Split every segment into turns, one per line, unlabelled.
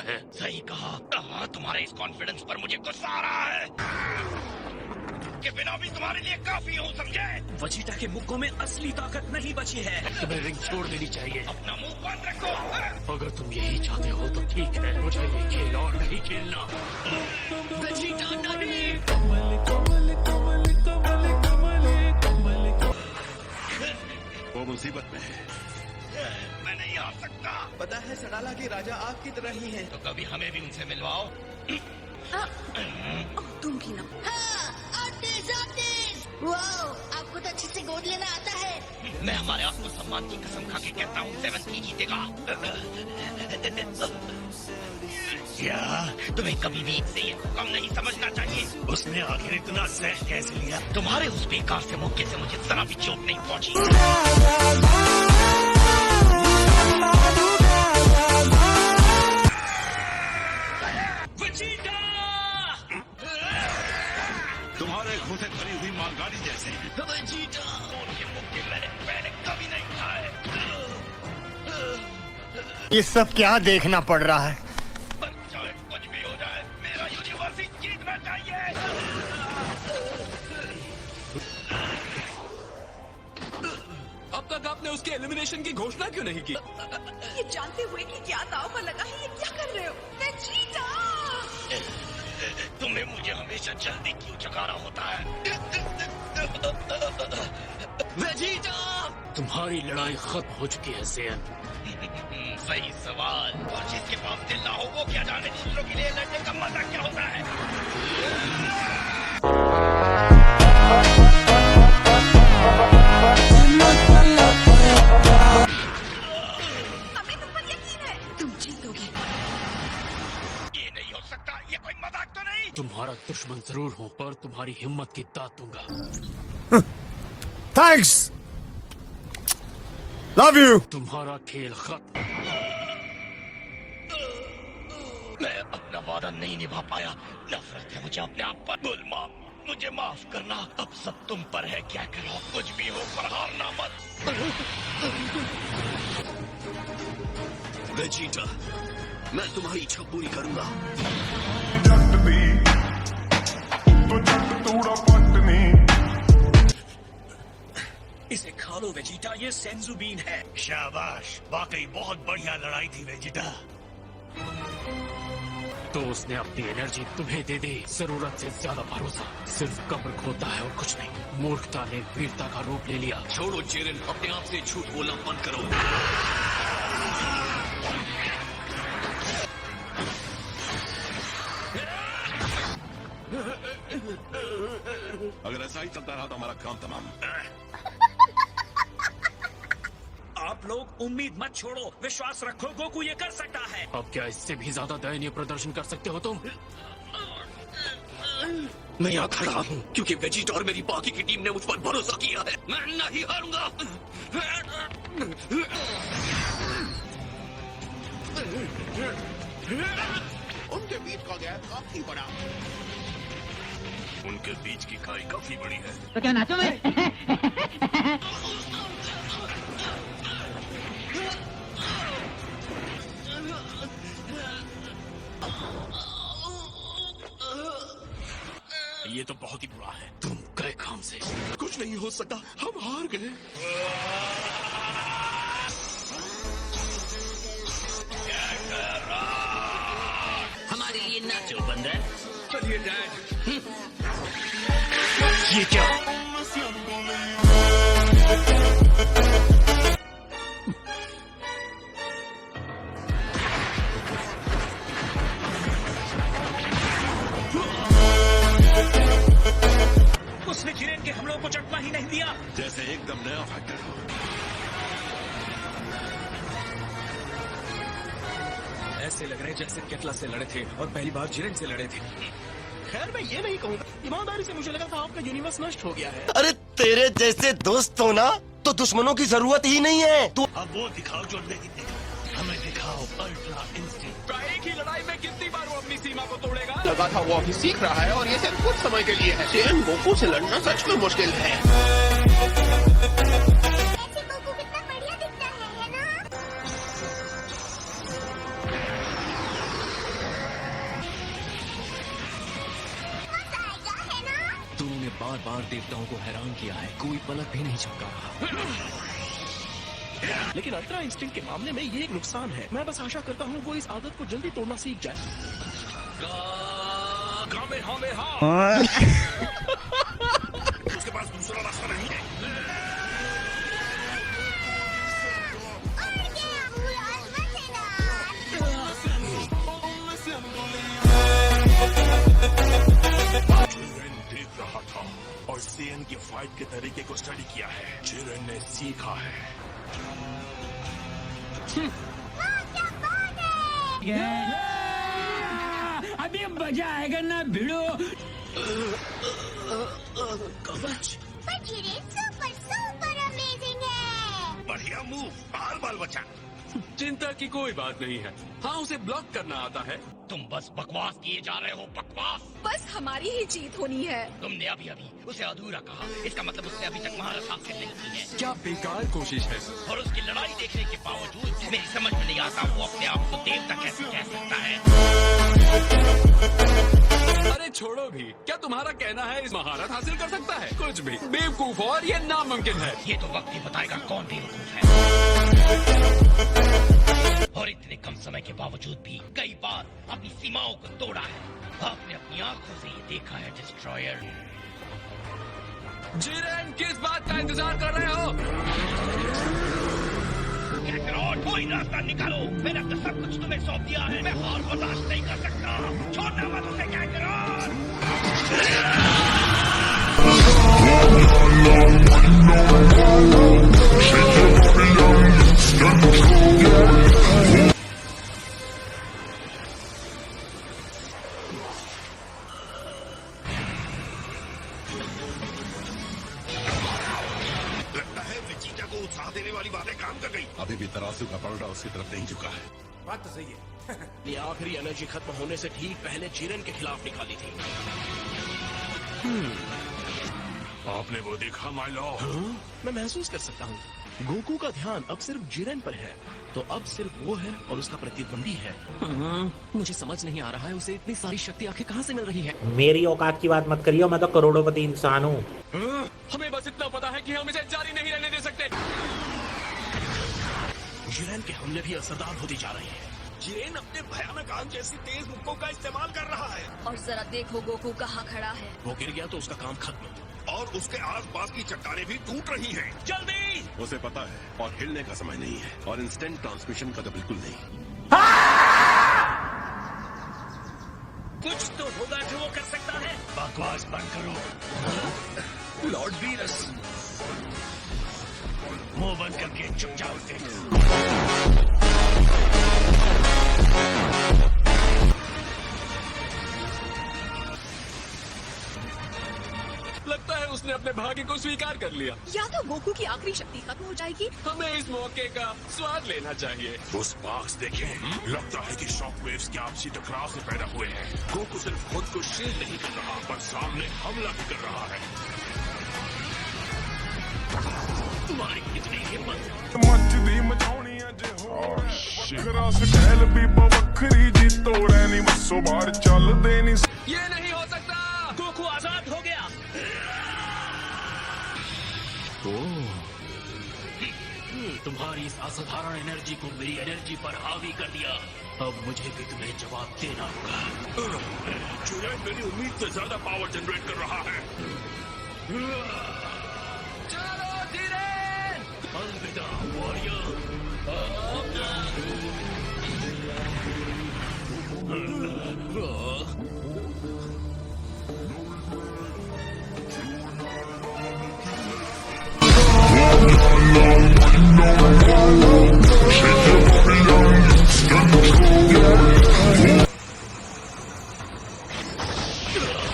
है।
सही कहा। तुम्हारे इस कॉन्फिडेंस पर मुझे गुस्सा आ रहा है कि बिना भी तुम्हारे लिए काफी हूँ, समझे?
वेजिटा के मुक्कों में असली ताकत नहीं बची है। तुम्हें रिंग छोड़ देनी चाहिए।
अपना मुंह बंद रखो।
अगर तुम यही चाहते हो तो ठीक है, मुझे ये खेल और नहीं खेलना। वेजिटा नहीं।
वो मुसीबत में है।
मैं नहीं आ सकता।
पता है सडाला के राजा आपकी तरह ही हैं।
तो कभी हमें भी उनसे मिलवाओ।
तुम भी ना। वाओ, आपको तो अच्छे से गोद लेना आता है।
मैं हमारे आत्मसम्मान की कसम खा के कहता हूँ 7 जीतेगा। क्या तुम्हें कभी भी इससे ये कम नहीं समझना चाहिए?
उसने आखिर इतना सह कैसे लिया?
तुम्हारे उस बेकार से मुक्के से मुझे जरा भी चोट नहीं पहुंची।
तुम्हारे घूंसे भरी हुई मालगाड़ी जैसे।
उनके मुक्के मैंने कभी नहीं खाए।
ये सब क्या देखना पड़ रहा है?
चाहे कुछ भी हो जाए, मेरा यूनिवर्स ही जीतना चाहिए।
अब तक आपने उसके एलिमिनेशन की घोषणा क्यों नहीं की?
ये जानते हुए कि क्या दाव पर लगा है, ये क्या कर रहे हो? वेजिटा!
तुम्हें मुझे हमेशा जल्दी क्यों जगाना होता है?
वेजिटा! तुम्हारी लड़ाई खत्म हो चुकी है ज़ेन।
सही सवाल। और जिसके पास दिल ना हो वो क्या जाने दूसरों के लिए लड़ने का मजा क्या होता है।
हमें तुम पर यकीन है, तुम जीतोगे।
ये नहीं हो सकता, ये कोई मजाक तो नहीं।
तुम्हारा दुश्मन जरूर हूँ, पर तुम्हारी हिम्मत की दाद दूंगा।
Thanks, love you.
तुम्हारा खेल खत्म।
मैं अपना वादा नहीं निभा पाया। नफरत है मुझे अपने आप पर। बुल्मा, मुझे माफ करना। अब सब तुम पर है। क्या करो, कुछ भी हो पर हारना मत।
वेजिटा, मैं तुम्हारी इच्छा पूरी करूंगा।
इसे खा लो वेजिटा, ये सेंजू बीन है।
शाबाश, वाकई बहुत बढ़िया लड़ाई थी वेजिटा।
तो उसने अपनी एनर्जी तुम्हें दे दी। जरूरत से ज्यादा भरोसा सिर्फ कब्र खोता है और कुछ नहीं। मूर्खता ने वीरता का रूप ले लिया।
छोड़ो जेरन, अपने आप से झूठ बोलना बंद करो।
अगर ऐसा ही चलता रहा तो हमारा काम तमाम।
आप लोग उम्मीद मत छोड़ो, विश्वास रखो, गोकू ये कर सकता है। अब क्या इससे भी ज्यादा दयनीय प्रदर्शन कर सकते हो तुम?
मैं यहाँ खड़ा हूँ क्योंकि वेजिटा और मेरी बाकी की टीम ने मुझ पर भरोसा किया है। मैं नहीं हारूंगा।
उनके बीच का गैप काफी बड़ा। उनके बीच की खाई काफी बड़ी है।
तो क्या नाचो मैं?
ये तो बहुत ही बुरा है।
तुम गए काम से।
कुछ नहीं हो सकता, हम हार गए।
हमारे लिए नाचो बंदर।
चलिए डैड।
ये क्या? उसने जिरेन के हमलों को चकमा ही नहीं दिया।
जैसे एकदम नया फैक्टर हो।
ऐसे लग रहे जैसे केटला से लड़े थे और पहली बार जिरेन से लड़े थे।
खैर मैं ये नहीं कहूँगा, ईमानदारी से मुझे लगा था आपका यूनिवर्स नष्ट हो गया है।
अरे तेरे जैसे दोस्त हो ना तो दुश्मनों की जरूरत ही नहीं है। तू
अब वो दिखाओ जो नहीं देखा। हमें दिखाओ अल्ट्रा इंस्टिंक्ट।
एक ही लड़ाई में कितनी बार वो अपनी सीमा को तोड़ेगा?
लगा था वो अभी सीख रहा है और ये सिर्फ कुछ समय के लिए है। जेरन गोकू से लड़ना सच में मुश्किल है।
ऐसे गोकू कितना बढ़िया दिखता है ना?
बार बार देवताओं को हैरान किया है, कोई पलक भी नहीं झपका रहा।
लेकिन अल्ट्रा इंस्टिंक्ट के मामले में ये एक नुकसान है। मैं बस आशा करता हूँ वो इस आदत को जल्दी तोड़ना सीख जाए।
उसके पास दूसरा रास्ता नहीं है। देख रहा था और सीएन की फाइट के तरीके को स्टडी किया है। चिरन ने सीखा है।
अभी मजा आएगा ना भिड़ो।
कवच
सुपर सुपर अमेजिंग है।
बढ़िया मूव, बाल बाल बचा।
चिंता की कोई बात नहीं है। हाँ, उसे ब्लॉक करना आता है।
तुम बस बकवास किए जा रहे हो, बकवास।
बस हमारी ही जीत होनी है।
तुमने अभी अभी उसे अधूरा कहा, इसका मतलब उसने अभी तक महारत हासिल नहीं की है।
क्या बेकार कोशिश है।
और उसकी लड़ाई देखने के बावजूद मेरी समझ में नहीं आता वो अपने आप को देवता कैसे कह सकता है।
अरे छोड़ो भी, क्या तुम्हारा कहना है इस महारत हासिल कर सकता है? कुछ भी बेवकूफ और ये नामुमकिन है।
ये तो वक्त ही बताएगा कौन बेवकूफ है। और इतने कम समय के बावजूद भी कई बार अपनी सीमाओं को तोड़ा है। आपने अपनी आंखों से ये देखा है डिस्ट्रॉयर।
जिरेन, किस बात का इंतजार कर रहे हो?
कोई रास्ता निकालो। मैंने अपना सब कुछ तुम्हें सौंप दिया है। मैं हार बर्दाश्त नहीं कर सकता। छोड़ना मत उसे, कैकरॉट। लगता है वेजिटा को उत्साह देने वाली बातें काम कर गई। अभी भी तराजू का पलड़ा उसकी तरफ नहीं झुका है।
बात तो सही है। ये आखिरी एनर्जी खत्म होने से ठीक पहले चिरन के खिलाफ निकाली थी।
आपने वो देखा माय लॉर्ड?
मैं महसूस कर सकता हूँ। गोकू का ध्यान अब सिर्फ जिरेन पर है, तो अब सिर्फ वो है और उसका प्रतिद्वंदी है।
मुझे समझ नहीं आ रहा है उसे इतनी सारी शक्ति आखिर कहाँ से मिल रही है।
मेरी औकात की बात मत करियो, मैं तो करोड़पति इंसान हूँ।
हमें बस इतना पता है कि हम इसे जारी नहीं रहने दे सकते।
जिरेन के हमले भी असरदार होती जा रहे हैं। जिरेन अपने भयानक आग जैसी तेज मुक्कों का इस्तेमाल कर रहा है।
और जरा देखो गोकू कहाँ खड़ा है।
वो गिर गया तो उसका काम खत्म।
और उसके आसपास की चट्टानें भी टूट रही हैं।
जल्दी!
उसे पता है और हिलने का समय नहीं है और इंस्टेंट ट्रांसमिशन का तो बिल्कुल नहीं।
कुछ तो होगा जो वो कर सकता है।
बकवास बंद करो।
लॉर्ड वीरस,
मुंह बंद करके चुप जाओ।
लगता है उसने अपने भाग्य को स्वीकार कर लिया।
या तो गोकू की आखिरी शक्ति खत्म हो जाएगी।
हमें इस मौके का स्वाद लेना चाहिए।
वो स्पार्क्स देखें, लगता है कि शॉक वेव्स के आपसी टकराव से पैदा हुए हैं। गोकू सिर्फ खुद को शील्ड नहीं कर रहा, पर सामने हमला भी कर रहा है।
तुम्हारी कितनी हिम्मत।
ਮੱਚਦੀ ਮਚਾਉਣੀ ਅੱਜ ਹੋਰ ਵੱਖਰਾ ਸਕੈਲ ਬੀਬਾ ਵੱਖਰੀ ਜੀ ਤੋੜੈ ਨਹੀਂ ਮੱਸੋ ਬਾਹਰ ਚੱਲਦੇ ਨਹੀਂ।
ये नहीं हो सकता।
गोकू आजाद हो गया। तुम्हारी इस असाधारण एनर्जी को मेरी एनर्जी पर हावी कर दिया। अब मुझे भी तुम्हें जवाब देना होगा।
जिरेन मेरी उम्मीद से ज्यादा पावर जनरेट कर रहा है।
चलो जिरेन!
अलविदा वॉरियर।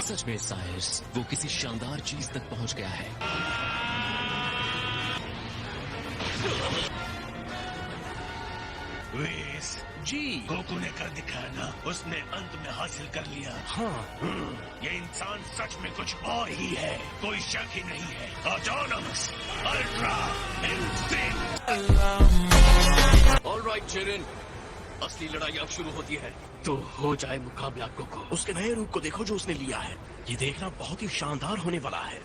सच में सायर्स, वो किसी शानदार चीज तक पहुंच गया है।
वेस,
जी
गोकू ने कर दिखाया ना, उसने अंत में हासिल कर लिया।
हाँ,
ये इंसान सच में कुछ और ही है, कोई शक ही नहीं है। Autonomous ultra instinct.
All right Jiren,
असली लड़ाई अब शुरू होती है।
तो हो जाए मुकाबला गोकू।
उसके नए रूप को देखो जो उसने लिया है। ये देखना बहुत ही शानदार होने वाला है।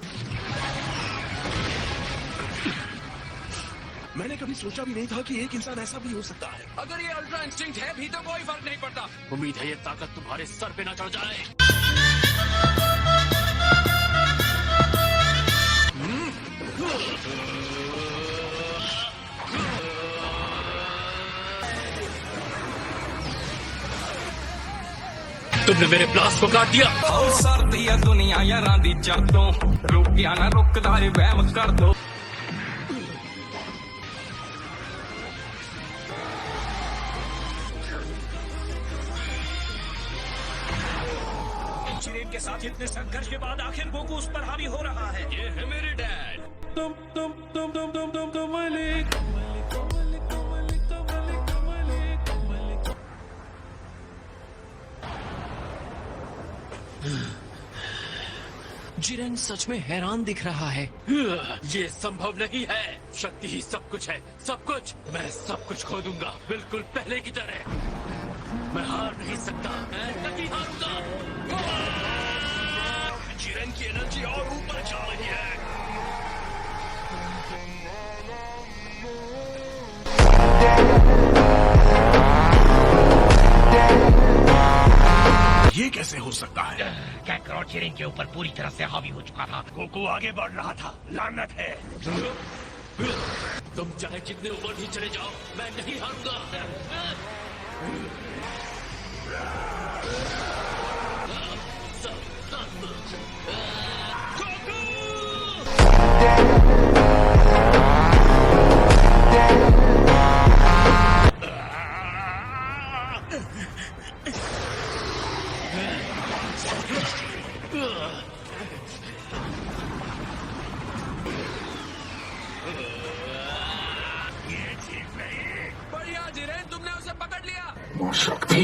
मैंने कभी सोचा भी नहीं था कि एक इंसान ऐसा भी हो सकता है।
अगर ये अल्ट्रा इंस्टिंक्ट है भी तो कोई फर्क नहीं पड़ता।
उम्मीद है ये ताकत तुम्हारे सर पे न चढ़ जाए। तुमने मेरे ब्लास्ट को काट दिया।
ਸਰਦੀ ਆ ਦੁਨੀਆ ਯਾਰਾਂ ਦੀ ਚਾਤੋਂ ਰੁਕਿਆ ਨਾ ਰੁਕਦਾ ਏ ਵਹਿਮ ਕਰ ਦੋ।
जिरेन के साथ इतने संघर्ष के बाद आखिर गोकू उस पर हावी हो रहा है।
ये है मेरे डैड।
जिरेन सच में हैरान दिख रहा है।
ये संभव नहीं है। शक्ति ही सब कुछ है, सब कुछ। मैं सब कुछ खो दूंगा, बिल्कुल पहले की तरह। मैं हार नहीं सकता, मैं नहीं हारूंगा।
जिरेन की एनर्जी और ऊपर जा रही है। ये कैसे हो सकता है?
कैकरॉट जिरेन के ऊपर पूरी तरह से हावी हो चुका था।
गोकू आगे बढ़ रहा था। लानत है।
तुम चाहे जितने ऊपर भी चले जाओ, मैं नहीं हारूंगा।
बढ़िया जिरेन, तुमने उसे पकड़ लिया।
मां शक्ति,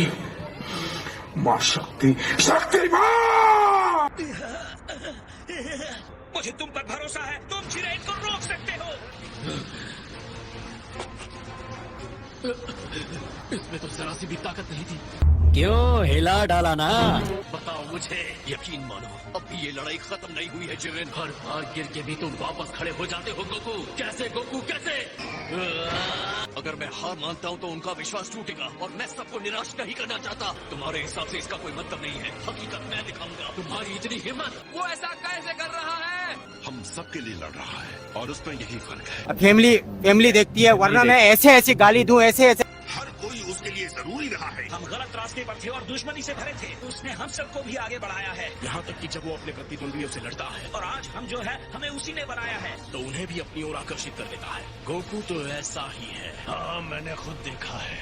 मां शक्ति, शक्तिमान!
मुझे तुम पर भरोसा है। तुम जिरेन को रोक सकते हो।
इसमें तो जरा सी भी ताकत नहीं थी।
क्यों हिला डाला ना?
बताओ मुझे।
यकीन मानो अब भी ये लड़ाई खत्म नहीं हुई है जिरेन।
हर बार गिर के भी तुम वापस खड़े हो जाते हो गोकू। कैसे गोकू, कैसे?
अगर मैं हार मानता हूँ तो उनका विश्वास टूटेगा और मैं सबको निराश नहीं करना चाहता। तुम्हारे हिसाब से इसका कोई मतलब नहीं है। हकीकत मैं दिखाऊंगा।
तुम्हारी इतनी हिम्मत।
वो ऐसा कैसे कर रहा है?
हम सबके लिए लड़ रहा है और उसमें यही फर्क है।
फैमिली देखती है, वरना मैं ऐसे गाली दूं, ऐसे
हर कोई उसके लिए जरूरी रहा है। हम गलत रास्ते पर थे और दुश्मनी से भरे थे। उसने हम सबको भी आगे बढ़ाया है, यहाँ तक कि जब वो अपने प्रतिद्वंदियों से लड़ता है। और आज हम जो है, हमें उसी ने बनाया है, तो उन्हें भी अपनी ओर आकर्षित कर लेता है। गोकू तो ऐसा ही है। हाँ, मैंने खुद देखा है।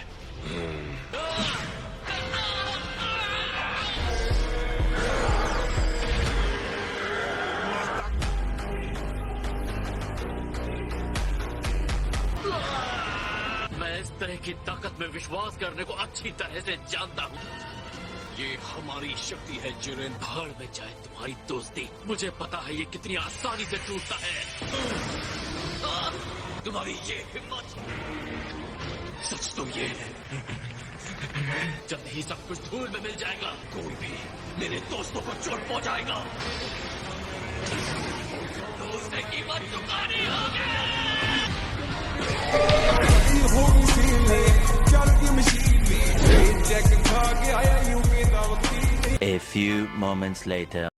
मैं इस तरह की ताकत में विश्वास करने को अच्छी तरह से जानता हूँ।
ये हमारी शक्ति है जिरेन।
भाड़ में जाए तुम्हारी दोस्ती। मुझे पता है ये कितनी आसानी से टूटता है।
तुम्हारी ये हिम्मत।
सच तो ये है, जल्द ही सब कुछ धूल में मिल जाएगा।
कोई भी मेरे दोस्तों को चोट पहुंचाएगा तो उससे कीमत चुकानी होगी।
A few moments later.